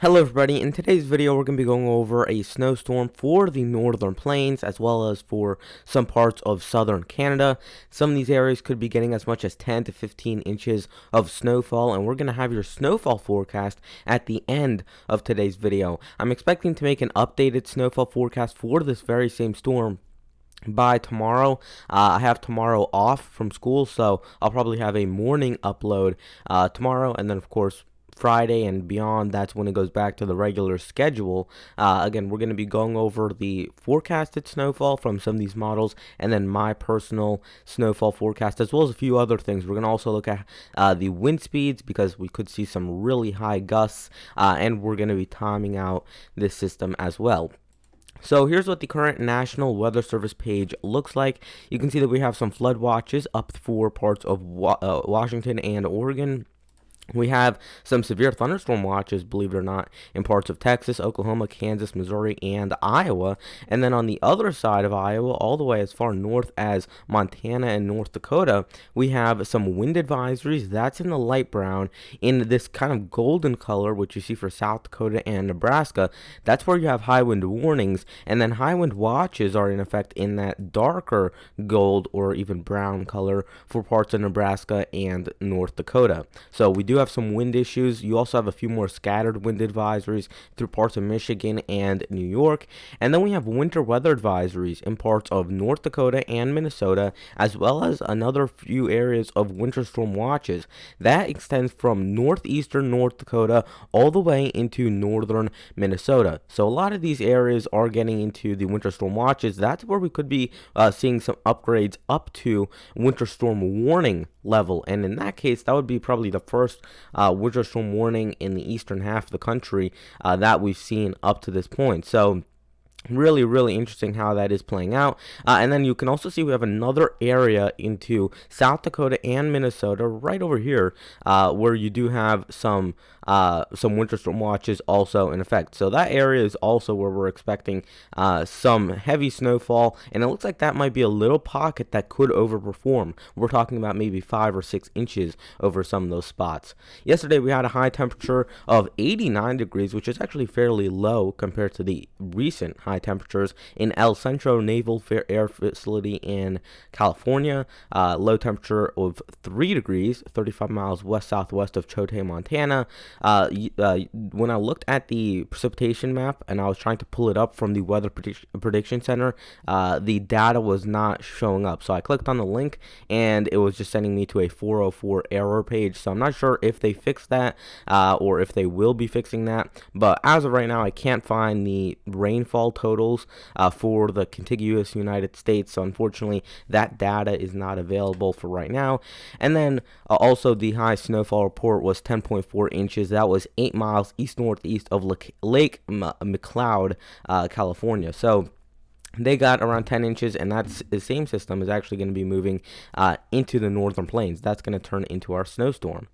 Hello everybody, in today's video we're going to be going over a snowstorm for the northern plains as well as for some parts of southern Canada. Some of these areas could be getting as much as 10 to 15 inches of snowfall, and we're going to have your snowfall forecast at the end of today's video. I'm expecting to make an updated snowfall forecast for this very same storm by tomorrow. I have tomorrow off from school, so I'll probably have a morning upload tomorrow, and then of course Friday and beyond, that's when it goes back to the regular schedule. Again, we're going to be going over the forecasted snowfall from some of these models and then my personal snowfall forecast, as well as a few other things. We're going to also look at the wind speeds because we could see some really high gusts, and we're going to be timing out this system as well. So here's what the current National Weather Service page looks like. You can see that we have some flood watches up for parts of Washington and Oregon. We have some severe thunderstorm watches, believe it or not, in parts of Texas, Oklahoma, Kansas, Missouri, and Iowa. And then on the other side of Iowa, all the way as far north as Montana and North Dakota, we have some wind advisories. That's in the light brown. In this kind of golden color, which you see for South Dakota and Nebraska, that's where you have high wind warnings. And then high wind watches are in effect in that darker gold or even brown color for parts of Nebraska and North Dakota. So we do have some wind issues. You also have a few more scattered wind advisories through parts of Michigan and New York. And then we have winter weather advisories in parts of North Dakota and Minnesota, as well as another few areas of winter storm watches. That extends from northeastern North Dakota all the way into northern Minnesota. So a lot of these areas are getting into the winter storm watches. That's where we could be seeing some upgrades up to winter storm warning level, and in that case that would be probably the first winter storm warning in the eastern half of the country that we've seen up to this point. So really interesting how that is playing out. And then you can also see we have another area into South Dakota and Minnesota right over here where you do have some winter storm watches also in effect. So that area is also where we're expecting some heavy snowfall, and it looks like that might be a little pocket that could overperform. We're talking about maybe 5 or 6 inches over some of those spots. Yesterday we had a high temperature of 89 degrees, which is actually fairly low compared to the recent high temperatures in El Centro Naval Air Facility in California. Low temperature of 3 degrees, 35 miles west-southwest of Chote, Montana. When I looked at the precipitation map and I was trying to pull it up from the Weather Prediction Center, the data was not showing up. So I clicked on the link and it was just sending me to a 404 error page. So I'm not sure if they fixed that or if they will be fixing that. But as of right now, I can't find the rainfall totals for the contiguous United States. So unfortunately, that data is not available for right now. And then also the high snowfall report was 10.4 inches. That was 8 miles east-northeast of Lake McCloud, California. So they got around 10 inches, and that's the same system is actually going to be moving into the northern plains. That's going to turn into our snowstorm.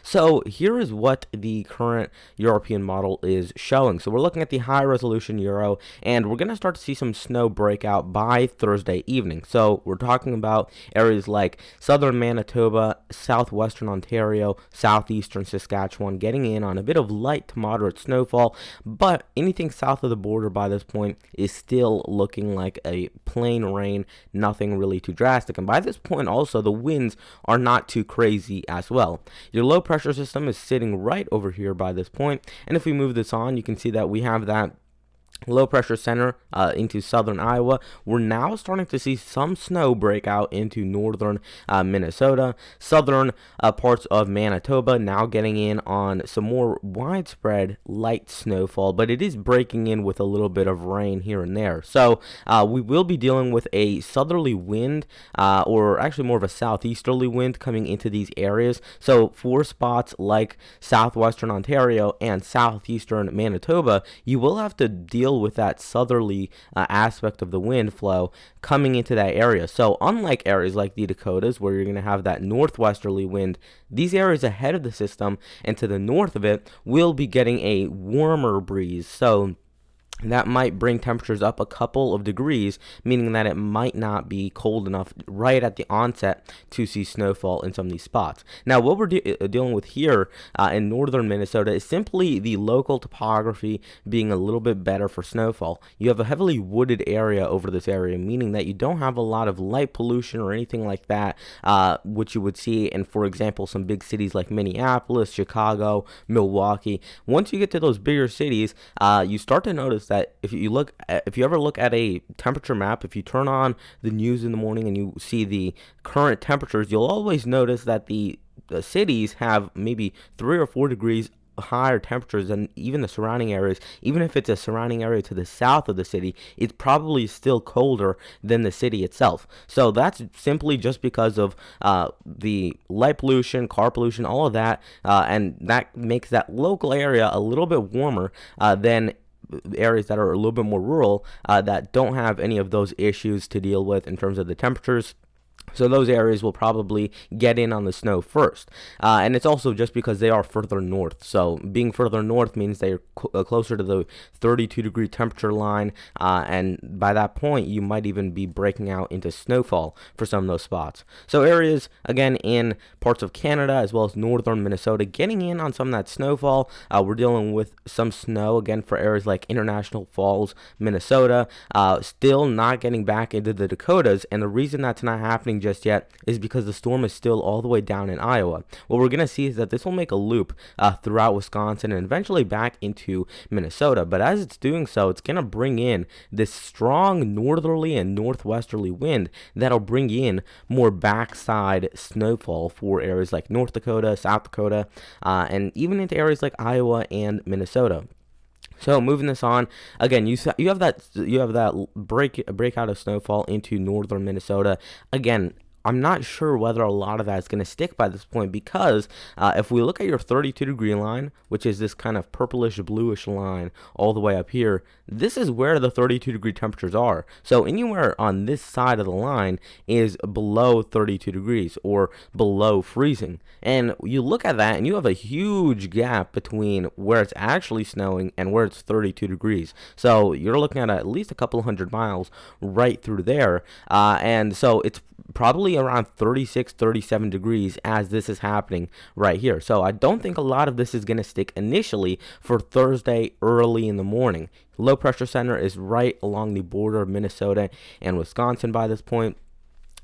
So here is what the current European model is showing. So we're looking at the high resolution Euro, and we're going to start to see some snow break out by Thursday evening. So we're talking about areas like southern Manitoba, southwestern Ontario, southeastern Saskatchewan getting in on a bit of light to moderate snowfall, but anything south of the border by this point is still looking like a plain rain, nothing really too drastic. And by this point also the winds are not too crazy as well. Your low pressure system is sitting right over here by this point, and if we move this on, you can see that we have that low pressure center into southern Iowa. We're now starting to see some snow break out into northern Minnesota, southern parts of Manitoba now getting in on some more widespread light snowfall, but it is breaking in with a little bit of rain here and there. So we will be dealing with a southerly wind or actually more of a southeasterly wind coming into these areas. So for spots like southwestern Ontario and southeastern Manitoba, you will have to deal with that southerly aspect of the wind flow coming into that area. So unlike areas like the Dakotas where you're going to have that northwesterly wind, these areas ahead of the system and to the north of it will be getting a warmer breeze. So that might bring temperatures up a couple of degrees, meaning that it might not be cold enough right at the onset to see snowfall in some of these spots. Now, what we're dealing with here in northern Minnesota is simply the local topography being a little bit better for snowfall. You have a heavily wooded area over this area, meaning that you don't have a lot of light pollution or anything like that, which you would see in, for example, some big cities like Minneapolis, Chicago, Milwaukee. Once you get to those bigger cities, you start to notice that if you ever look at a temperature map, if you turn on the news in the morning and you see the current temperatures, you'll always notice that the cities have maybe 3 or 4 degrees higher temperatures than even the surrounding areas. Even if it's a surrounding area to the south of the city, it's probably still colder than the city itself. So that's simply just because of the light pollution, car pollution, all of that, and that makes that local area a little bit warmer than areas that are a little bit more rural, that don't have any of those issues to deal with in terms of the temperatures. So those areas will probably get in on the snow first. And it's also just because they are further north. So being further north means they're closer to the 32-degree temperature line. And by that point, you might even be breaking out into snowfall for some of those spots. So areas, again, in parts of Canada as well as northern Minnesota, getting in on some of that snowfall. We're dealing with some snow, again, for areas like International Falls, Minnesota. Still not getting back into the Dakotas. And the reason that's not happening just yet is because the storm is still all the way down in Iowa. What we're going to see is that this will make a loop throughout Wisconsin and eventually back into Minnesota. But as it's doing so, it's going to bring in this strong northerly and northwesterly wind that'll bring in more backside snowfall for areas like North Dakota, South Dakota, and even into areas like Iowa and Minnesota. So moving this on, again, you have that breakout of snowfall into northern Minnesota. Again, I'm not sure whether a lot of that is going to stick by this point, because if we look at your 32-degree line, which is this kind of purplish bluish line all the way up here, this is where the 32-degree temperatures are. So anywhere on this side of the line is below 32 degrees or below freezing. And you look at that and you have a huge gap between where it's actually snowing and where it's 32 degrees. So you're looking at least a couple hundred miles right through there. And so it's probably around 36, 37 degrees as this is happening right here. So I don't think a lot of this is going to stick initially for Thursday early in the morning. Low pressure center is right along the border of Minnesota and Wisconsin by this point.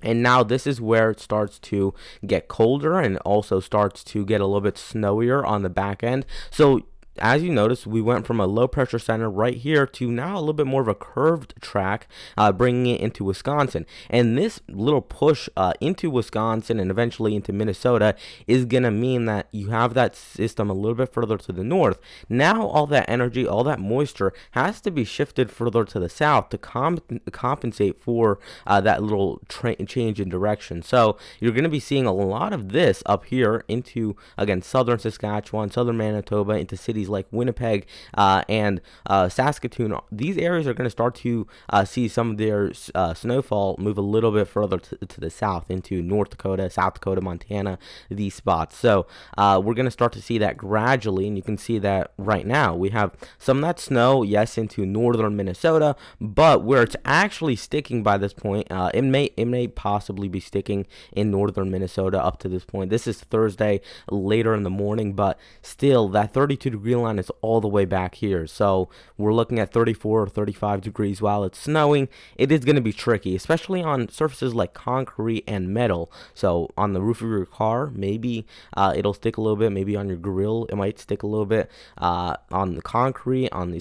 And now this is where it starts to get colder and also starts to get a little bit snowier on the back end. So as you notice, we went from a low pressure center right here to now a little bit more of a curved track, bringing it into Wisconsin. And this little push into Wisconsin and eventually into Minnesota is going to mean that you have that system a little bit further to the north. Now all that energy, all that moisture has to be shifted further to the south to compensate for that little change in direction. So you're going to be seeing a lot of this up here into, again, southern Saskatchewan, southern Manitoba, into cities like Winnipeg and Saskatoon. These areas are going to start to see some of their snowfall move a little bit further to the south into North Dakota, South Dakota, Montana, these spots. So we're going to start to see that gradually, and you can see that right now. We have some of that snow, yes, into northern Minnesota, but where it's actually sticking by this point, it may possibly be sticking in northern Minnesota up to this point. This is Thursday later in the morning, but still that 32-degree line is all the way back here. So we're looking at 34 or 35 degrees while it's snowing. It is going to be tricky, especially on surfaces like concrete and metal. So on the roof of your car, maybe it'll stick a little bit. Maybe on your grill, it might stick a little bit. On the concrete, on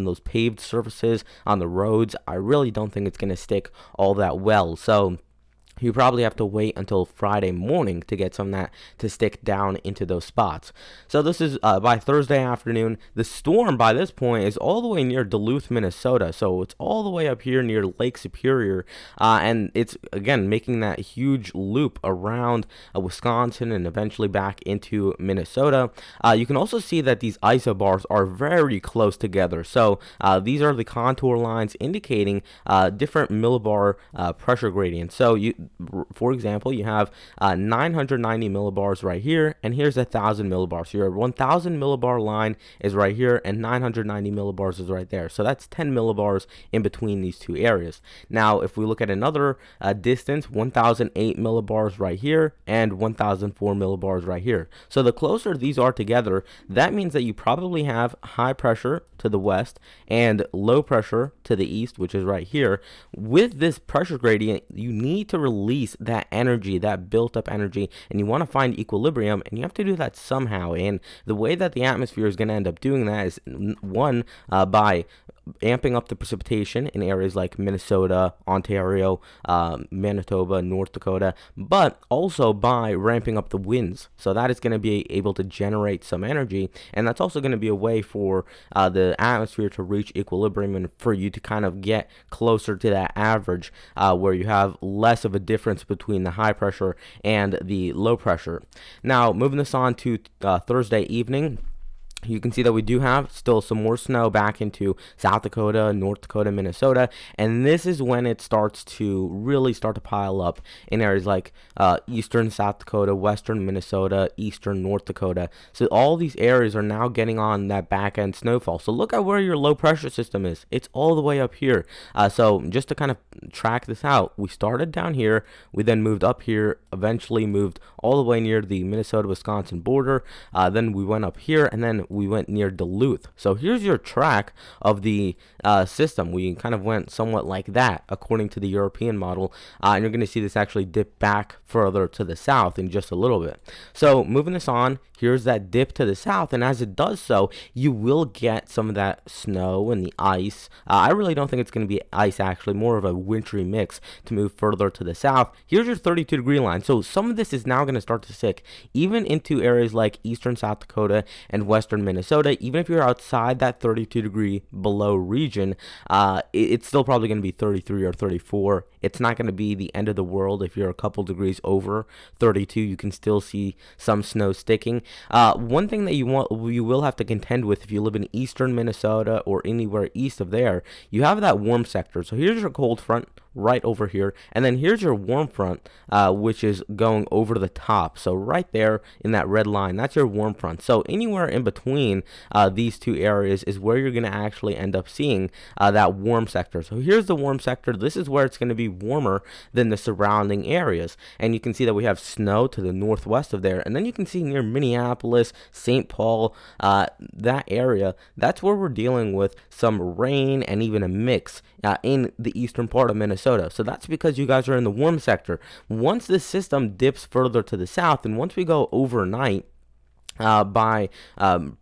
those paved surfaces, on the roads, I really don't think it's going to stick all that well. So you probably have to wait until Friday morning to get some of that to stick down into those spots. So this is by Thursday afternoon. The storm by this point is all the way near Duluth, Minnesota. So it's all the way up here near Lake Superior. And it's, again, making that huge loop around Wisconsin and eventually back into Minnesota. You can also see that these isobars are very close together. So these are the contour lines indicating different millibar pressure gradients. So for example, you have 990 millibars right here, and here's 1,000 millibars. So your 1,000 millibar line is right here, and 990 millibars is right there. So that's 10 millibars in between these two areas. Now, if we look at another distance, 1,008 millibars right here, and 1,004 millibars right here. So the closer these are together, that means that you probably have high pressure to the west and low pressure to the east, which is right here. With this pressure gradient, you need to release that energy, that built up energy, and you want to find equilibrium, and you have to do that somehow. And the way that the atmosphere is going to end up doing that is one, by amping up the precipitation in areas like Minnesota, Ontario, Manitoba, North Dakota, but also by ramping up the winds. So that is going to be able to generate some energy, and that's also going to be a way for the atmosphere to reach equilibrium and for you to kind of get closer to that average where you have less of a difference between the high pressure and the low pressure. Now, moving this on to Thursday evening, you can see that we do have still some more snow back into South Dakota, North Dakota, Minnesota, and this is when it starts to really start to pile up in areas like eastern South Dakota, western Minnesota, eastern North Dakota. So all these areas are now getting on that back end snowfall. So look at where your low pressure system is. It's all the way up here. So just to kind of track this out, we started down here, we then moved up here, eventually moved all the way near the Minnesota-Wisconsin border, then we went up here, and then we went near Duluth. So here's your track of the system. We kind of went somewhat like that according to the European model, and you're going to see this actually dip back further to the south in just a little bit. So moving this on, here's that dip to the south, and as it does so, you will get some of that snow and the ice. I really don't think it's going to be ice, actually, more of a wintry mix to move further to the south. Here's your 32-degree line. So some of this is now going to start to stick even into areas like eastern South Dakota and western Minnesota. Even if you're outside that 32-degree below region, it's still probably going to be 33 or 34. It's not going to be the end of the world if you're a couple degrees over 32. You can still see some snow sticking. One thing that you will have to contend with if you live in eastern Minnesota or anywhere east of there, you have that warm sector. So here's your cold front right over here, and then here's your warm front, which is going over the top. So right there in that red line, that's your warm front. So anywhere in between these two areas is where you're going to actually end up seeing that warm sector. So here's the warm sector. This is where it's going to be warmer than the surrounding areas, and you can see that we have snow to the northwest of there, and then you can see near Minneapolis, St. Paul, that area, that's where we're dealing with some rain and even a mix in the eastern part of Minnesota. So that's because you guys are in the warm sector. Once this system dips further to the south, and once we go overnight by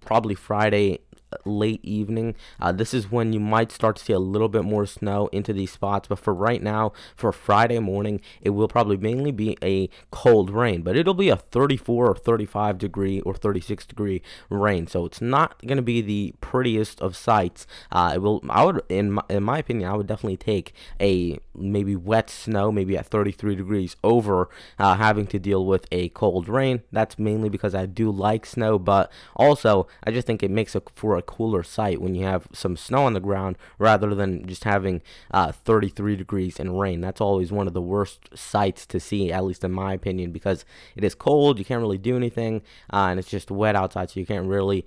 probably Friday late evening, this is when you might start to see a little bit more snow into these spots. But for right now, for Friday morning, it will probably mainly be a cold rain, but it'll be a 34 or 35 degree or 36 degree rain, so it's not going to be the prettiest of sights. In my opinion, I would definitely take a maybe wet snow, maybe at 33 degrees, over having to deal with a cold rain. That's mainly because I do like snow, but also I just think it makes for a cooler sight when you have some snow on the ground rather than just having 33 degrees and rain. That's always one of the worst sights to see, at least in my opinion, because it is cold, you can't really do anything, and it's just wet outside, so you can't really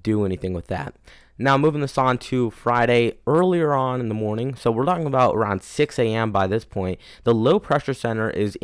do anything with that. Now, moving this on to Friday, earlier on in the morning, so we're talking about around 6 a.m. by this point, the low pressure center is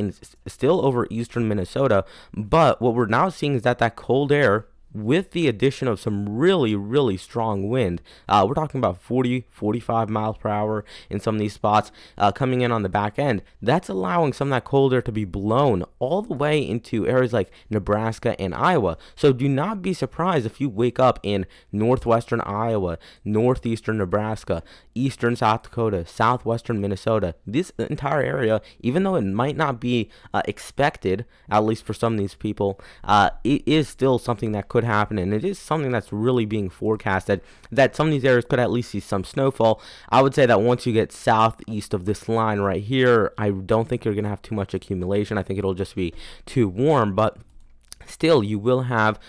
still over eastern Minnesota, but what we're now seeing is that cold air, with the addition of some really, really strong wind, we're talking about 40, 45 miles per hour in some of these spots coming in on the back end. That's allowing some of that cold air to be blown all the way into areas like Nebraska and Iowa. So do not be surprised if you wake up in northwestern Iowa, northeastern Nebraska, eastern South Dakota, southwestern Minnesota. This entire area, even though it might not be expected, at least for some of these people, it is still something that could happen, and it is something that's really being forecasted, that some of these areas could at least see some snowfall. I would say that once you get southeast of this line right here, I don't think you're going to have too much accumulation. I think it'll just be too warm, but still, you will have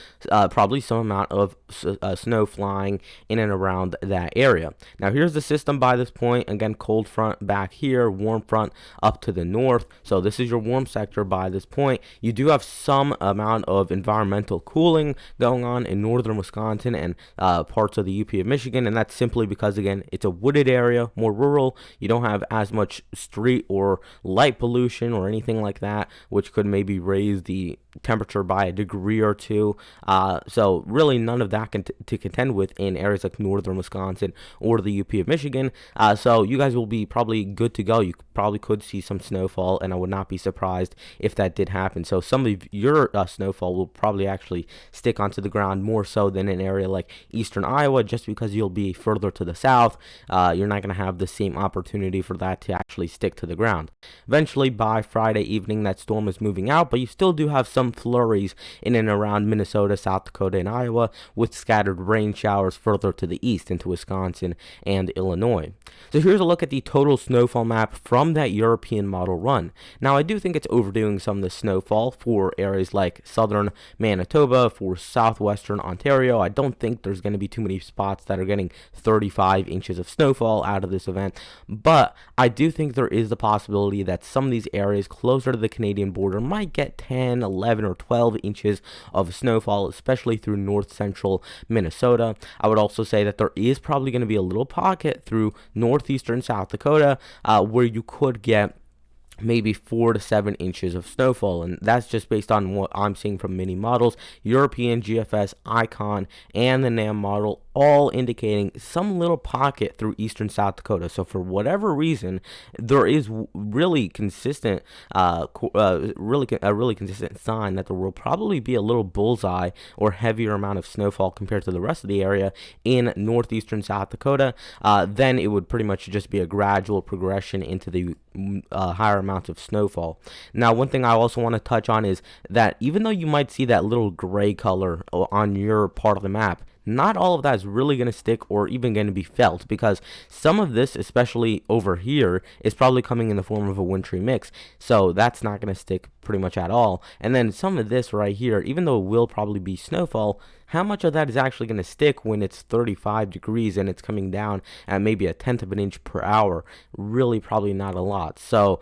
probably some amount of snow flying in and around that area. Now here's the system by this point. Again, cold front back here, warm front up to the north. So this is your warm sector by this point. You do have some amount of environmental cooling going on in northern Wisconsin and parts of the UP of Michigan, and that's simply because, again, it's a wooded area, more rural. You don't have as much street or light pollution or anything like that, which could maybe raise the temperature by a degree or two. So really none of that to contend with in areas like northern Wisconsin or the UP of Michigan. So you guys will be probably good to go. You probably could see some snowfall, and I would not be surprised if that did happen. So some of your snowfall will probably actually stick onto the ground more so than an area like eastern Iowa, just because you'll be further to the south. You're not going to have the same opportunity for that to actually stick to the ground. Eventually, by Friday evening, that storm is moving out, but you still do have some flurries in and around Minnesota, South Dakota, and Iowa, with scattered rain showers further to the east into Wisconsin and Illinois. So here's a look at the total snowfall map from that European model run. Now, I do think it's overdoing some of the snowfall for areas like southern Manitoba, for southwestern Ontario. I don't think there's going to be too many spots that are getting 35 inches of snowfall out of this event, but I do think there is the possibility that some of these areas closer to the Canadian border might get 10, 11, or 12 inches of snowfall, especially through north central Minnesota. I would also say that there is probably going to be a little pocket through northeastern South Dakota where you could get maybe 4 to 7 inches of snowfall, and that's just based on what I'm seeing from many models, European, GFS, Icon, and the NAM model, all indicating some little pocket through eastern South Dakota. So for whatever reason, there is really consistent, a really consistent sign that there will probably be a little bullseye or heavier amount of snowfall compared to the rest of the area in northeastern South Dakota. Then it would pretty much just be a gradual progression into the higher amounts of snowfall. Now, one thing I also want to touch on is that even though you might see that little gray color on your part of the map, not all of that is really going to stick or even going to be felt, because some of this, especially over here, is probably coming in the form of a wintry mix. So that's not going to stick pretty much at all. And then some of this right here, even though it will probably be snowfall, how much of that is actually going to stick when it's 35 degrees and it's coming down at maybe a tenth of an inch per hour? Really, probably not a lot. So,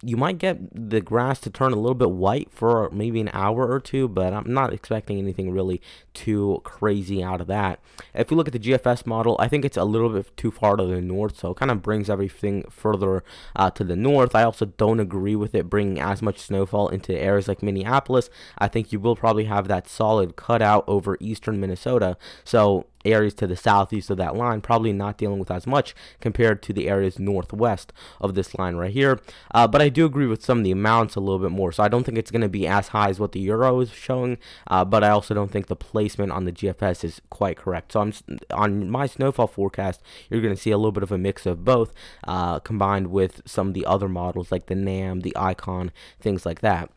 you might get the grass to turn a little bit white for maybe an hour or two, but I'm not expecting anything really too crazy out of that. If you look at the GFS model, I think it's a little bit too far to the north, so it kind of brings everything further to the north. I also don't agree with it bringing as much snowfall into areas like Minneapolis. I think you will probably have that solid cutout over eastern Minnesota, so areas to the southeast of that line probably not dealing with as much compared to the areas northwest of this line right here. But I do agree with some of the amounts a little bit more, so I don't think it's going to be as high as what the Euro is showing, but I also don't think the placement on the GFS is quite correct. So on my snowfall forecast, you're going to see a little bit of a mix of both, combined with some of the other models like the NAM, the Icon, things like that.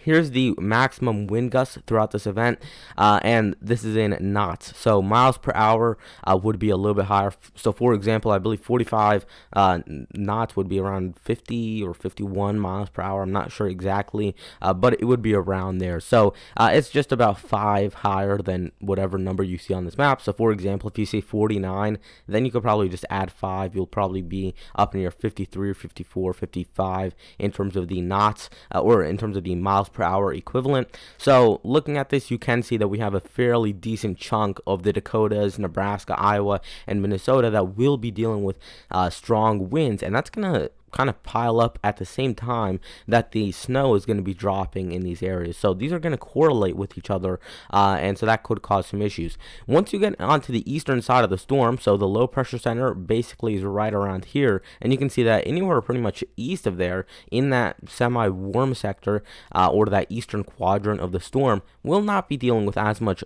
Here's the maximum wind gusts throughout this event, and this is in knots. So miles per hour would be a little bit higher. So for example, I believe 45 knots would be around 50 or 51 miles per hour. I'm not sure exactly, but it would be around there. So it's just about 5 higher than whatever number you see on this map. So for example, if you say 49, then you could probably just add 5. You'll probably be up near 53 or 54, 55 in terms of the knots, or in terms of the miles per hour equivalent. So looking at this, you can see that we have a fairly decent chunk of the Dakotas, Nebraska, Iowa, and Minnesota that will be dealing with strong winds, and that's going to kind of pile up at the same time that the snow is going to be dropping in these areas. So these are going to correlate with each other, and so that could cause some issues. Once you get onto the eastern side of the storm, so the low pressure center basically is right around here, and you can see that anywhere pretty much east of there in that semi-warm sector, or that eastern quadrant of the storm, will not be dealing with as much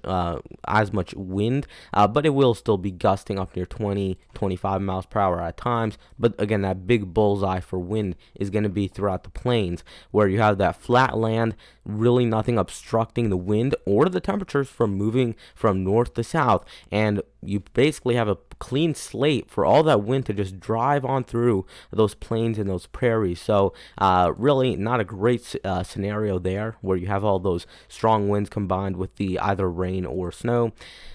wind, but it will still be gusting up near 20, 25 miles per hour at times. But again, that big bullseye for wind is going to be throughout the plains, where you have that flat land really nothing obstructing the wind or the temperatures from moving from north to south, and you basically have a clean slate for all that wind to just drive on through those plains and those prairies. So really not a great scenario there, where you have all those strong winds combined with the either rain or snow.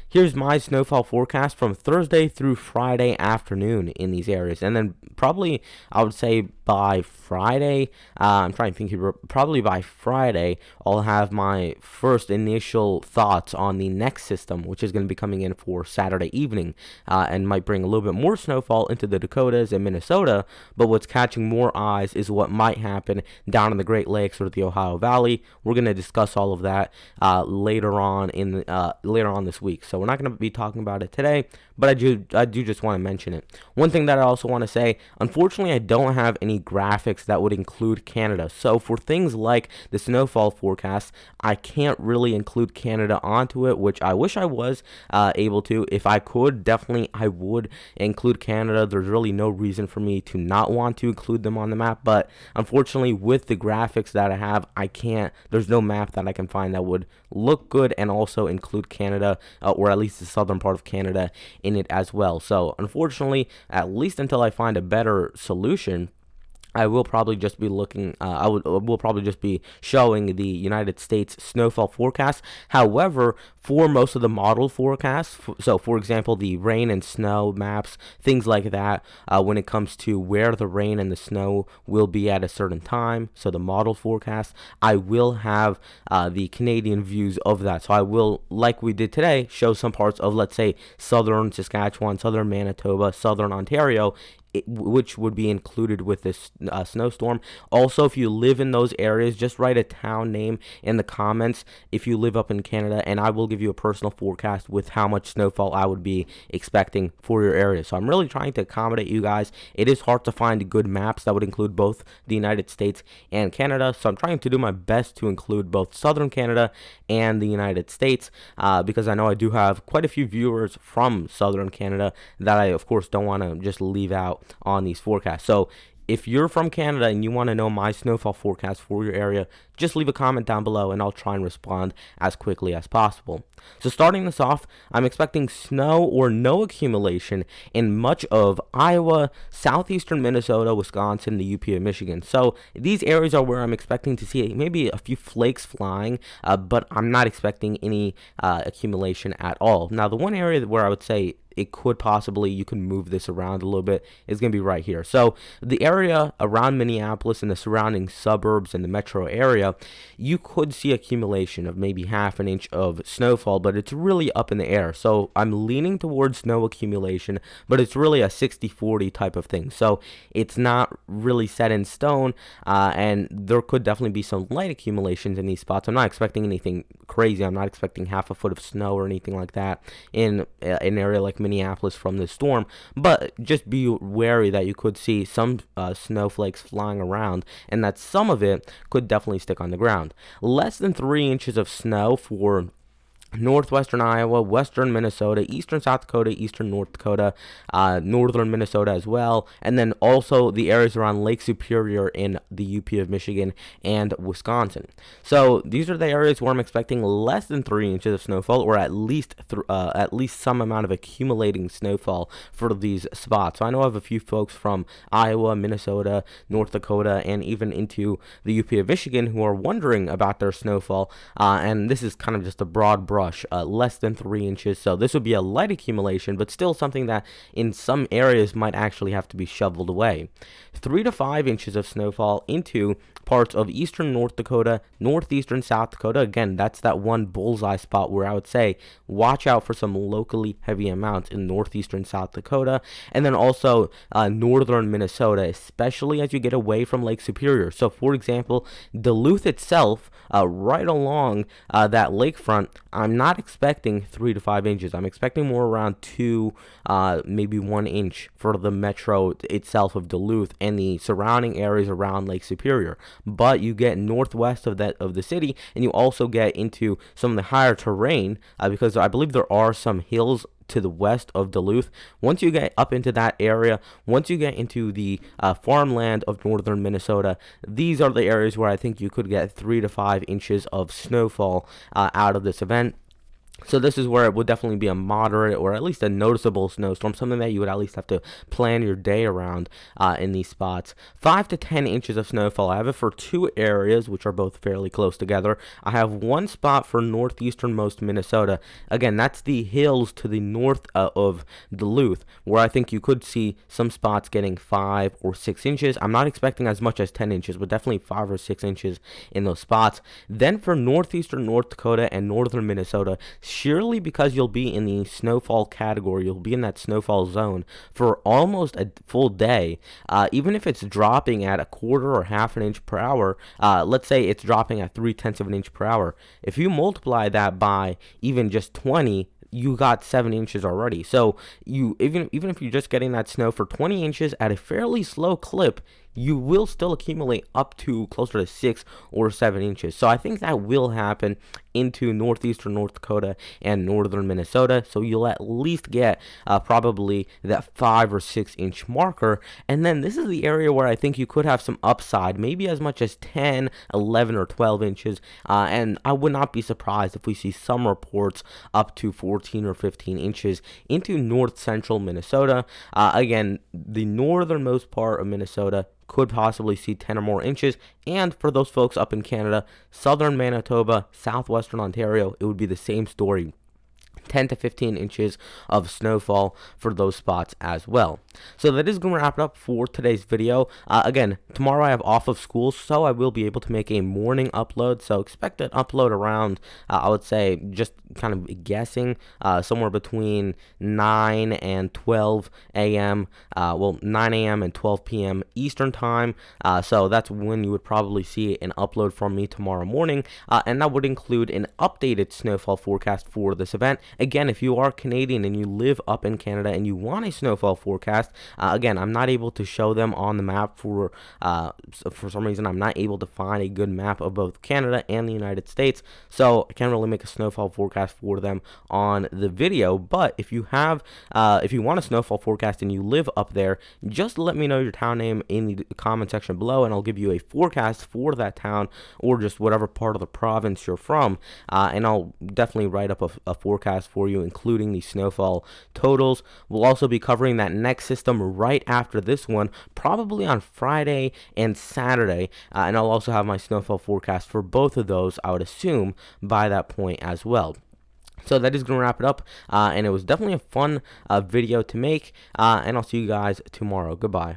Here's my snowfall forecast from Thursday through Friday afternoon in these areas. And then probably, I would say by Friday, I'm trying to think here, probably by Friday, I'll have my first initial thoughts on the next system, which is going to be coming in for Saturday evening, and might bring a little bit more snowfall into the Dakotas and Minnesota. But what's catching more eyes is what might happen down in the Great Lakes or the Ohio Valley. We're going to discuss all of that later on this week. So we're not going to be talking about it today, but I do just want to mention it. One thing that I also want to say, unfortunately, I don't have any graphics that would include Canada. So for things like the snowfall forecast, I can't really include Canada onto it, which I wish I was able to. If I could, definitely I would include Canada. There's really no reason for me to not want to include them on the map, but unfortunately, with the graphics that I have, I can't. There's no map that I can find that would look good and also include Canada, or at least the southern part of Canada, in it as well. So unfortunately, at least until I find a better solution, I will probably just be looking, will probably just be showing the United States snowfall forecast. However, for most of the model forecasts, so for example, the rain and snow maps, things like that, when it comes to where the rain and the snow will be at a certain time, so the model forecast, I will have the Canadian views of that. So I will, like we did today, show some parts of, let's say, southern Saskatchewan, southern Manitoba, southern Ontario, which would be included with this snowstorm. Also, if you live in those areas, just write a town name in the comments if you live up in Canada, and I will give you a personal forecast with how much snowfall I would be expecting for your area. So I'm really trying to accommodate you guys. It is hard to find good maps that would include both the United States and Canada, so I'm trying to do my best to include both southern Canada and the United States, because I know I do have quite a few viewers from southern Canada that I, of course, don't want to just leave out on these forecasts. So if you're from Canada and you want to know my snowfall forecast for your area, just leave a comment down below and I'll try and respond as quickly as possible. So starting this off, I'm expecting snow or no accumulation in much of Iowa, southeastern Minnesota, Wisconsin, the UP of Michigan. So these areas are where I'm expecting to see maybe a few flakes flying, but I'm not expecting any accumulation at all. Now, the one area where I would say it could possibly, you can move this around a little bit, is going to be right here. So the area around Minneapolis and the surrounding suburbs and the metro area, you could see accumulation of maybe half an inch of snowfall, but it's really up in the air. So I'm leaning towards snow accumulation, but it's really a 60-40 type of thing. So it's not really set in stone, and there could definitely be some light accumulations in these spots. I'm not expecting anything crazy. I'm not expecting half a foot of snow or anything like that in an area like Minneapolis from this storm, but just be wary that you could see some snowflakes flying around, and that some of it could definitely stick on the ground. Less than 3 inches of snow for northwestern Iowa, western Minnesota, eastern South Dakota, eastern North Dakota, northern Minnesota as well, and then also the areas around Lake Superior in the UP of Michigan and Wisconsin. So these are the areas where I'm expecting less than 3 inches of snowfall, or at least some amount of accumulating snowfall for these spots. So I know I have a few folks from Iowa, Minnesota, North Dakota, and even into the UP of Michigan who are wondering about their snowfall, and this is kind of just a broad brush, less than 3 inches. So this would be a light accumulation, but still something that in some areas might actually have to be shoveled away. 3 to 5 inches of snowfall into parts of eastern North Dakota, northeastern South Dakota. Again, that's that one bullseye spot where I would say watch out for some locally heavy amounts in northeastern South Dakota, and then also northern Minnesota, especially as you get away from Lake Superior. So for example, Duluth itself, right along that lakefront, I'm not expecting 3 to 5 inches. I'm expecting more around 2, maybe 1 inch for the metro itself of Duluth and the surrounding areas around Lake Superior. But you get northwest of the city, and you also get into some of the higher terrain, because I believe there are some hills to the west of Duluth. Once you get up into that area, once you get into the farmland of northern Minnesota, these are the areas where I think you could get 3 to 5 inches of snowfall out of this event. So this is where it would definitely be a moderate or at least a noticeable snowstorm, something that you would at least have to plan your day around in these spots. 5 to 10 inches of snowfall. I have it for 2 areas, which are both fairly close together. I have one spot for northeasternmost Minnesota. Again, that's the hills to the north of Duluth, where I think you could see some spots getting 5 or 6 inches. I'm not expecting as much as 10 inches, but definitely 5 or 6 inches in those spots. Then for northeastern North Dakota and northern Minnesota, surely because you'll be in the snowfall category, you'll be in that snowfall zone for almost a full day. Even if it's dropping at a quarter or half an inch per hour, let's say it's dropping at 3/10 of an inch per hour. If you multiply that by even just 20, you got 7 inches already. So you even if you're just getting that snow for 20 inches at a fairly slow clip, you will still accumulate up to closer to 6 or 7 inches. So I think that will happen into northeastern North Dakota and northern Minnesota. So you'll at least get probably that 5 or 6 inch marker. And then this is the area where I think you could have some upside, maybe as much as 10, 11, or 12 inches. And I would not be surprised if we see some reports up to 14 or 15 inches into north central Minnesota. Again, the northernmost part of Minnesota could possibly see 10 or more inches. And for those folks up in Canada, southern Manitoba, southwestern Ontario, it would be the same story. 10 to 15 inches of snowfall for those spots as well. So that is going to wrap it up for today's video. Again, tomorrow I have off of school, so I will be able to make a morning upload. So expect an upload around, I would say, just kind of guessing, somewhere between 9 and 12 a.m. Well, 9 a.m. and 12 p.m. Eastern time. So that's when you would probably see an upload from me tomorrow morning. And that would include an updated snowfall forecast for this event. Again, if you are Canadian and you live up in Canada and you want a snowfall forecast, again, I'm not able to show them on the map for some reason. I'm not able to find a good map of both Canada and the United States, so I can't really make a snowfall forecast for them on the video. But if you have, if you want a snowfall forecast and you live up there, just let me know your town name in the comment section below, and I'll give you a forecast for that town or just whatever part of the province you're from, and I'll definitely write up a forecast for you, including the snowfall totals. We'll also be covering that next system right after this one, probably on Friday and Saturday, and I'll also have my snowfall forecast for both of those, I would assume, by that point as well. So that is going to wrap it up, and it was definitely a fun video to make, and I'll see you guys tomorrow. Goodbye.